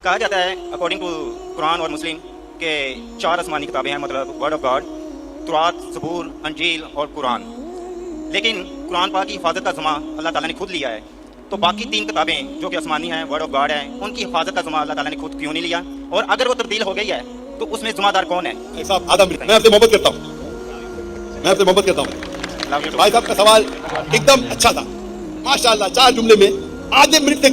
کہا جاتا ہے اکارڈنگ ٹو قرآن اور مسلم کہ 4 آسمانی کتابیں ہیں، مطلب ورڈ آف گاڈ، تورات، زبور، انجیل اور قرآن. لیکن قرآن پاک کی حفاظت کا ذمہ اللہ تعالیٰ نے خود لیا ہے. تو باقی 3 کتابیں جو کہ آسمانی ہیں، ورڈ آف گاڈ ہیں، ان کی حفاظت کا ذمہ اللہ تعالیٰ نے خود کیوں نہیں لیا؟ اور اگر وہ تبدیل ہو گئی ہے تو اس میں ذمہ دار کون ہے؟ صاحب آدھا منٹ میں آپ سے محبت کرتا ہوں. بھائی صاحب کا سوال ایک دم اچھا تھا ماشاءاللہ. 4 جملے میں آدھے منٹ سے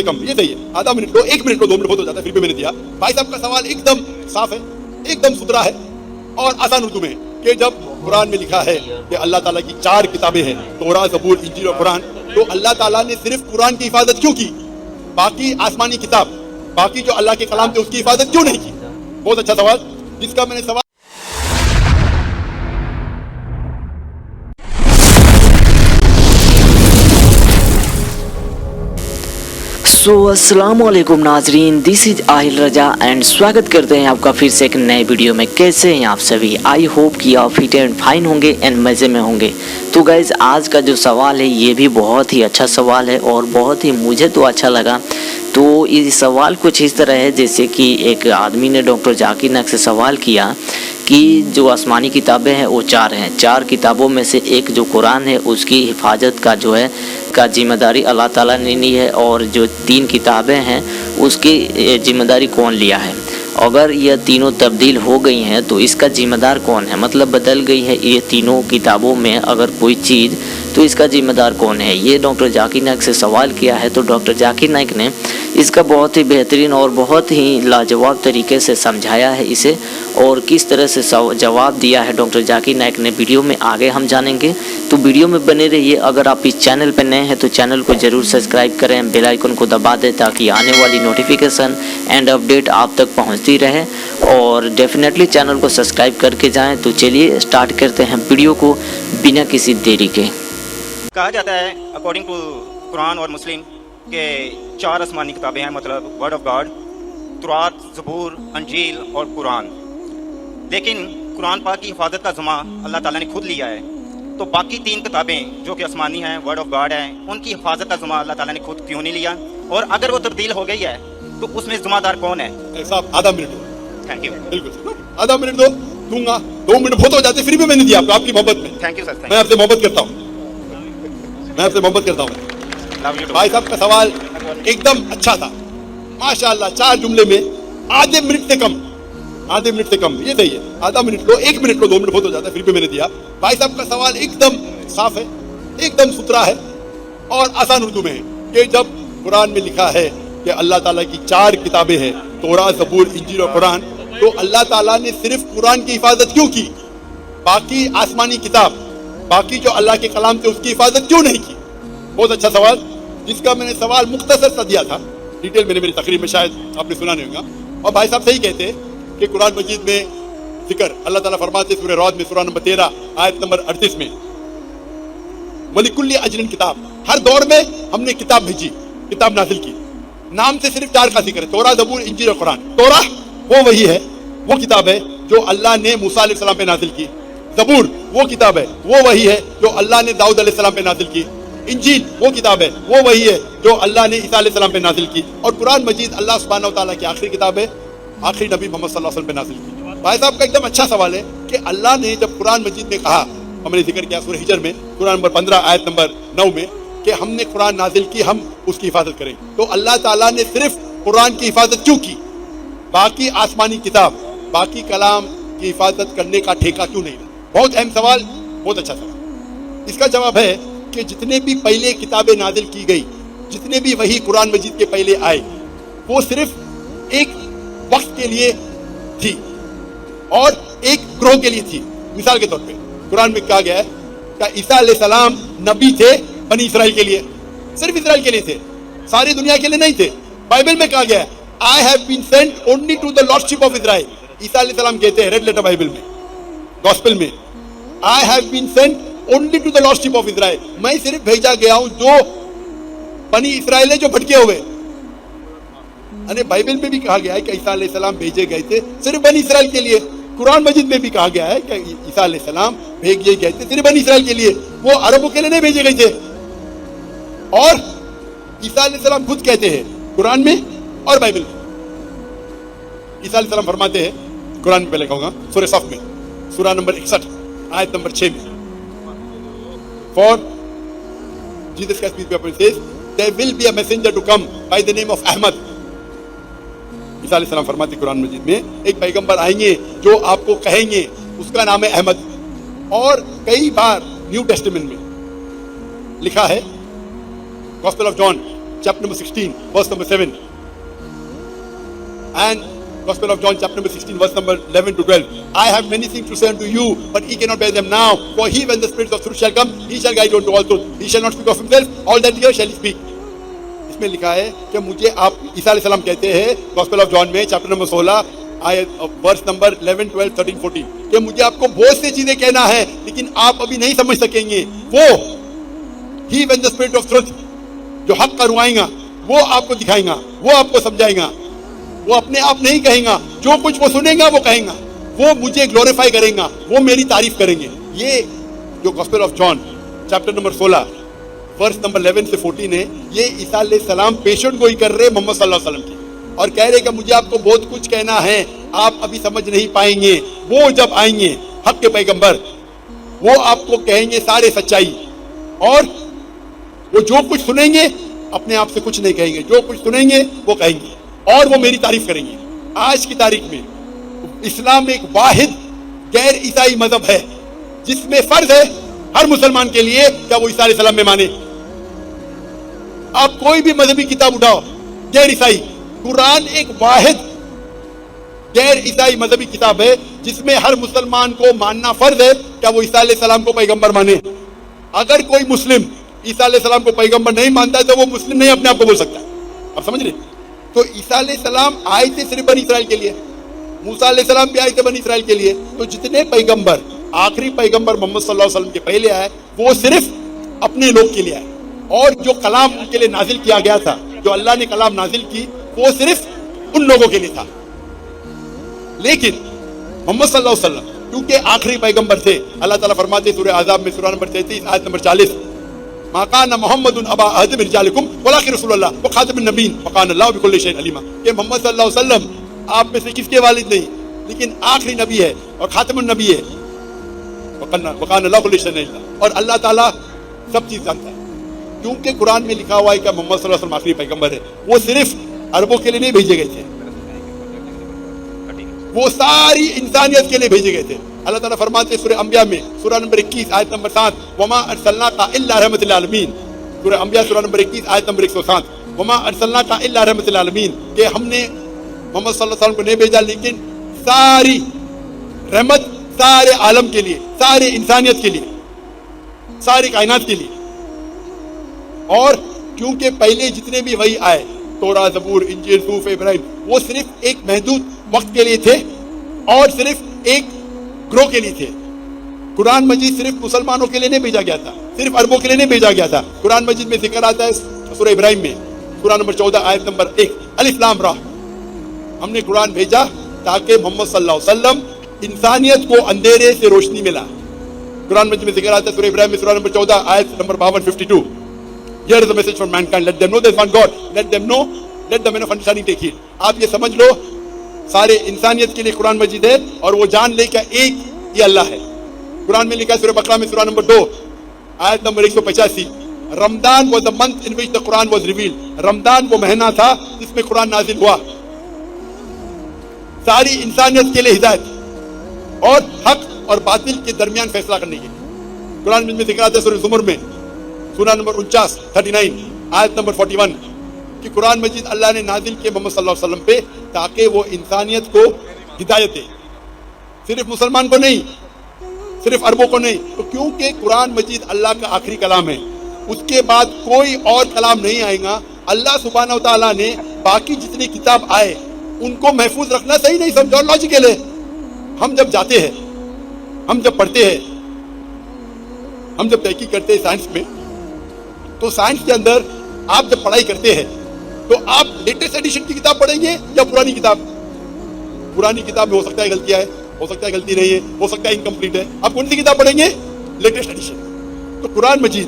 کم یہ صحیح ہے. آدھا منٹ لو، 1 منٹ لو، 2 منٹ بہت ہو جاتا ہے، پھر بھی میں نے دیا. بھائی صاحب کا سوال ایک دم صاف ہے، ایک دم ستھرا ہے اور آسان اردو میں ہے کہ جب قرآن میں لکھا ہے کہ اللہ تعالیٰ کی 4 کتابیں ہیں، تورات، زبور، انجیل اور قرآن، تو اللہ تعالیٰ نے صرف قرآن کی حفاظت کیوں کی؟ باقی آسمانی کتاب، باقی جو اللہ کے کلام تھے اس کی حفاظت کیوں نہیں کی؟ بہت اچھا سوال، جس کا میں نے سوال السلام علیکم ناظرین، دس از آہل رجا اینڈ سواگت کرتے ہیں آپ کا پھر سے ایک نئے ویڈیو میں. کیسے ہیں آپ سبھی؟ آئی ہوپ کہ آپ فٹ اینڈ فائن ہوں گے اینڈ مزے میں ہوں گے. تو گائز آج کا جو سوال ہے یہ بھی بہت ہی اچھا سوال ہے اور بہت ہی مجھے تو اچھا لگا. تو یہ سوال کچھ اس طرح ہے جیسے کہ ایک آدمی نے ڈاکٹر ذاکر نائک سے سوال کیا کہ جو آسمانی کتابیں ہیں وہ 4 ہیں، 4 کتابوں میں سے ایک جو قرآن ہے اس کی حفاظت کا جو ہے کا ذمہ داری اللہ تعالیٰ نے لی ہے، اور جو 3 کتابیں ہیں اس کی ذمہ داری کون لیا ہے؟ اگر یہ تینوں تبدیل ہو گئی ہیں تو اس کا ذمہ دار کون ہے؟ مطلب بدل گئی ہے یہ تینوں کتابوں میں اگر کوئی چیز، تو اس کا ذمہ دار کون ہے؟ یہ ڈاکٹر ذاکر نائک سے سوال کیا ہے. تو ڈاکٹر ذاکر نائک نے اس کا بہت ہی بہترین اور بہت ہی لاجواب طریقے سے سمجھایا ہے اسے، اور کس طرح سے جواب دیا ہے ڈاکٹر ذاکر نائک نے ویڈیو میں آگے ہم جانیں گے. تو ویڈیو میں بنے رہیے. اگر آپ اس چینل پہ نئے ہیں تو چینل کو ضرور سبسکرائب کریں، بیل آئیکن کو دبا دیں تاکہ آنے والی نوٹیفیکیشن اینڈ اپڈیٹ آپ تک پہنچتی رہے، اور ڈیفینیٹلی چینل کو سبسکرائب کر کے جائیں. تو چلیے اسٹارٹ کرتے ہیں ویڈیو کو بنا کسی دیری کے. کہا جاتا ہے اکارڈنگ ٹو قرآن اور مسلم کہ 4 آسمانی کتابیں ہیں، مطلب ورڈ آف گاڈ، تورات، زبور، انجیل اور قرآن. لیکن قرآن پاک کی حفاظت کا ذمہ اللہ تعالیٰ نے خود لیا ہے. تو باقی 3 کتابیں جو کہ آسمانی ہیں، ورڈ آف گاڈ ہیں، ان کی حفاظت کا ذمہ اللہ تعالیٰ نے خود کیوں نہیں لیا؟ اور اگر وہ تبدیل ہو گئی ہے تو اس میں ذمہ دار کون ہے؟ صاحب آدھا منٹ دو. Thank you. بالکل آدھا منٹ دوں گا. 2 منٹ بہت ہو جاتے، پھر بھی میں نے دیا آپ کی محبت میں. Thank you sir. میں آپ سے محبت کرتا ہوں. بھائی صاحب کا سوال ایک دم اچھا تھا ماشاءاللہ. 4 جملے میں آدھے منٹ سے کم یہ صحیح ہے. آدھا منٹ لو، 1 منٹ لو، 2 منٹ بہت ہو جاتا ہے، پھر بھی میں نے دیا. بھائی صاحب کا سوال ایک دم صاف ہے، ایک دم ستھرا ہے اور آسان اردو میں ہے کہ جب قرآن میں لکھا ہے کہ اللہ تعالیٰ کی 4 کتابیں ہیں، تورات، زبور، انجیل اور قرآن، تو اللہ تعالیٰ نے صرف قرآن کی حفاظت کیوں کی؟ باقی آسمانی کتاب، باقی جو اللہ کے کلام تھے اس کی حفاظت کیوں نہیں کی؟ بہت اچھا سوال، جس کا میں نے سوال مختصر سا دیا تھا. ڈیٹیل میں نے میری تقریر میں شاید آپ نے سنا نہیں ہوگا. اور بھائی صاحب صحیح کہتے ہیں کہ قرآن مجید میں ذکر اللہ تعالیٰ فرماتے سورہ رعد میں سورہ نمبر 13 آیت نمبر 38 میں، وَلِكُلِّ أَجْرٍ کتاب، ہر دور میں ہم نے کتاب بھیجی، کتاب نازل کی. نام سے صرف 4 کا ذکر ہے، تورات، زبور، انجیل اور قرآن. تورات وہ وہی ہے، وہ کتاب ہے جو اللہ نے موسیٰ علیہ السلام پہ نازل کی. زبور وہ کتاب ہے، وہ وہی ہے جو اللہ نے داؤد علیہ السلام پہ نازل کی. انجیل وہ کتاب ہے، وہ وہی ہے جو اللہ نے عیسیٰ علیہ السلام پہ نازل کی. اور قرآن مجید اللہ سبحانہ و تعالیٰ کی آخری کتاب ہے، آخری نبی محمد صلی اللہ علیہ وسلم پہ نازل کی. بھائی صاحب کا ایک دم اچھا سوال ہے کہ اللہ نے جب قرآن مجید میں کہا، ہم نے ذکر کیا سورہ ہجر میں سورہ نمبر 15 آیت نمبر 9 میں کہ ہم نے قرآن نازل کی، ہم اس کی حفاظت کریں، تو اللہ تعالیٰ نے صرف قرآن کی حفاظت کیوں کی؟ باقی آسمانی کتاب، باقی کلام کی حفاظت کرنے کا ٹھیکہ کیوں نہیں لیا؟ بہت اہم سوال، بہت اچھا سوال. اس کا جواب ہے کہ جتنے بھی پہلے کتابیں نازل کی گئی، جتنے بھی وہی قرآن مجید کے پہلے آئے، وہ صرف ایک وقت کے لیے تھی اور ایک گروہ کے لیے تھی. مثال کے طور پہ قرآن میں کہا گیا ہے کہ عیسیٰ علیہ السلام نبی تھے بنی اسرائیل کے لیے، صرف اسرائیل کے لیے تھے، ساری دنیا کے لیے نہیں تھے. بائبل میں کہا گیا ہے I have been sent only to the lordship of Israel. عیسیٰ علیہ السلام کہتے ہیں ریڈ لیٹر بائبل میں، گوسپل میں، I have been sent only to the lordship of Israel. میں صرف بھیجا گیا ہوں جو بنی اسرائیل جو بھٹکے ہوئے. یعنی بائبل میں بھی کہا گیا ہے کہ عیسیٰ علیہ السلام بھیجے گئے تھے صرف بنی اسرائیل کے لیے. قرآن مجید میں بھی کہا گیا ہے کہ عیسیٰ علیہ السلام بھیجے گئے تھے صرف بنی اسرائیل کے لیے، وہ عربوں کے لیے نہیں بھیجے گئے تھے. اور عیسیٰ علیہ السلام خود کہتے ہیں قرآن میں اور بائبل میں. عیسیٰ علیہ السلام فرماتے ہیں, قرآن میں پہلے کہوں گا, سورہ صف میں سورہ نمبر 61 آیت نمبر 6 میں, For Jesus Christ peace be upon him says, there will be a messenger to come by the name of Ahmad. عیسیٰ علیہ السلام فرماتے قرآن مجید میں ایک پیغمبر آئیں گے جو آپ کو کہیں گے, اس کا نام ہے احمد. اور کئی بار نیو ٹیسٹمنٹ میں لکھا ہے, Gospel of John chapter number 16 verse number 7 and Gospel of John chapter number 16 verse number 11 to 12. I have many things to say unto you, but ye cannot bear them now. For he, when the Spirit of truth shall come, he shall guide you unto all truth. He shall not speak of himself, all that he hears shall he speak. اس میں لکھا ہے کہ مجھے آپ, عیسیٰ علیہ السلام کہتے ہیں Gospel of John میں چیپٹر نمبر 16 آیت ورس نمبر 11, 12, 13, 14 کہ مجھے آپ کو بہت سی چیزیں کہنا ہے لیکن آپ ابھی نہیں سمجھ سکیں گے. وہ he, when the Spirit of truth, جو حق کا روائیں گا, وہ آپ کو دکھائیں گا, وہ آپ کو سمجھائیں گا. وہ اپنے آپ نہیں کہیں گا, جو کچھ وہ سنیں گا وہ کہیں گا. وہ مجھے گلوریفائی کریں گا, وہ میری تعریف کریں گے. یہ جو gospel of John chapter number 16 verse number 11 سے 14 ہے, یہ عیسیٰ علیہ السلام پیشن گوئی کر رہے محمد صلی اللہ علیہ وسلم کی, اور کہہ رہے کہ مجھے آپ کو بہت کچھ کہنا ہے, آپ ابھی سمجھ نہیں پائیں گے. وہ جب آئیں گے حق کے پیغمبر, وہ آپ کو کہیں گے سارے سچائی, اور وہ جو کچھ سنیں گے اپنے آپ سے کچھ نہیں کہیں گے, جو کچھ سنیں گے وہ کہیں گے, اور وہ میری تعریف کریں گے. آج کی تاریخ میں اسلام ایک واحد غیر عیسائی مذہب ہے جس میں فرض ہے ہر مسلمان کے لیے کیا وہ عیسیٰ علیہ السلام میں مانے. آپ کوئی بھی مذہبی کتاب اٹھاؤ غیر عیسائی, قرآن ایک واحد غیر عیسائی مذہبی کتاب ہے جس میں ہر مسلمان کو ماننا فرض ہے کیا وہ عیسیٰ علیہ السلام کو پیغمبر مانے. اگر کوئی مسلم عیسیٰ علیہ السلام کو پیغمبر نہیں مانتا ہے تو وہ مسلم نہیں اپنے آپ کو بول سکتا. آپ سمجھ رہے؟ تو عیسیٰ علیہ السلام آئے تھے صرف بنی اسرائیل کے لیے, موسیٰ علیہ السلام بھی آئے تھے بنی اسرائیل کے لیے. تو جتنے پیغمبر, آخری پیغمبر محمد صلی اللہ علیہ وسلم کے پہلے آئے وہ صرف اپنے لوگ کے لیے آئے, اور جو کلام ان کے لیے نازل کیا گیا تھا, جو اللہ نے کلام نازل کی, وہ صرف ان لوگوں کے لیے تھا. لیکن محمد صلی اللہ علیہ وسلم کیونکہ آخری پیغمبر تھے, اللہ تعالیٰ فرماتے سورہ احزاب میں سورہ نمبر 33 آیت نمبر 40, ما کان محمد ابا احد من رجالکم ولکن رسول اللہ وخاتم النبیین وکان اللہ بکل شیء علیما, کہ محمد صلی اللہ علیہ وسلم آپ میں سے کس کے والد نہیں لیکن آخری نبی ہے اور خاتم النبی ہے, وکان اللہ بکل شیء علیما, اور اللہ تعالیٰ سب چیز جانتا ہے. کیونکہ قرآن میں لکھا ہوا ہے کہ محمد صلی اللہ علیہ وسلم آخری پیغمبر ہے. وہ صرف عربوں کے لیے نہیں بھیجے گئے تھے, وہ ساری انسانیت کے لیے بھیجے گئے تھے. اللہ تعالیٰ فرماتے سورہ انبیاء میں سورہ نمبر 21 آیت نمبر 7, وما ارسلناک الا رحمۃ للعالمین. سورہ انبیاء سورہ نمبر 21 آیت نمبر 107, وما ارسلناک الا رحمۃ للعالمین, کہ ہم نے محمد صلی اللہ علیہ وسلم کو نہیں بھیجا لیکن ساری رحمت سارے عالم کے لیے, سارے انسانیت کے لیے, ساری کائنات کے لیے. اور کیونکہ پہلے جتنے بھی وحی آئے, توراہ, زبور, انجیل, صحف ابراہیم, وہ صرف ایک محدود وقت کے لیے تھے اور صرف ایک گروہ کے لیے تھے. قرآن مجید صرف مسلمانوں کے لیے نہیں بھیجا گیا تھا, صرف عربوں کے لیے نہیں بھیجا گیا تھا. قرآن مجید میں ذکر آتا ہے سورہ ابراہیم میں سورہ نمبر 14 آیت نمبر 1, الف لام را, ہم نے قرآن بھیجا تاکہ محمد صلی اللہ علیہ وسلم انسانیت کو اندھیرے سے روشنی ملا. قرآن مجید میں ذکر آتا ہے سورہ ابراہیم میں سورہ نمبر 14 آیت number 52, here is the message from mankind, let them know there is one God, let them know, let the men of understanding take heed. آپ یہ سمجھ لو سارے انسانیت کے لیے قرآن مجید ہے, اور وہ جان لے کہ ایک یہ اللہ ہے. قرآن میں لکھا ہے سورہ بقرہ میں سورہ نمبر 2 آیت number 185, Ramzan was the month in which the Quran was revealed. رمضان وہ مہینہ تھا جس میں قرآن نازل ہوا, ساری انسانیت کے لیے ہدایت اور حق اور باطل کے درمیان فیصلہ کرنے کے. قرآن میں ذکر آتا ہے سورہ زمر میں سورہ نمبر 39 آیت نمبر 41 کہ قرآن مجید اللہ نے نازل کیا محمد صلی اللہ علیہ وسلم پہ تاکہ وہ انسانیت کو ہدایت دے, صرف مسلمان کو نہیں, صرف عربوں کو نہیں. تو کیونکہ قرآن مجید اللہ کا آخری کلام ہے, اس کے بعد کوئی اور کلام نہیں آئے گا. اللہ سبحانہ و تعالیٰ نے باقی جتنی کتاب آئے ان کو محفوظ رکھنا صحیح نہیں سمجھا, اور لاجیکل ہے. ہم جب جاتے ہیں, ہم جب پڑھتے ہیں, ہم جب تحقیق کرتے ہیں سائنس میں, تو سائنس کے اندر آپ جب پڑھائی کرتے ہیں تو آپ لیٹسٹ ایڈیشن کی کتاب پڑھیں گے یا پرانی کتاب؟ پرانی کتاب میں ہو سکتا ہے غلطیاں ہے, ہو سکتا ہے غلطی نہیں ہے, ہو سکتا ہے انکمپلیٹ ہے. آپ کون سی کتاب پڑھیں گے؟ Latest edition. تو قرآن مجید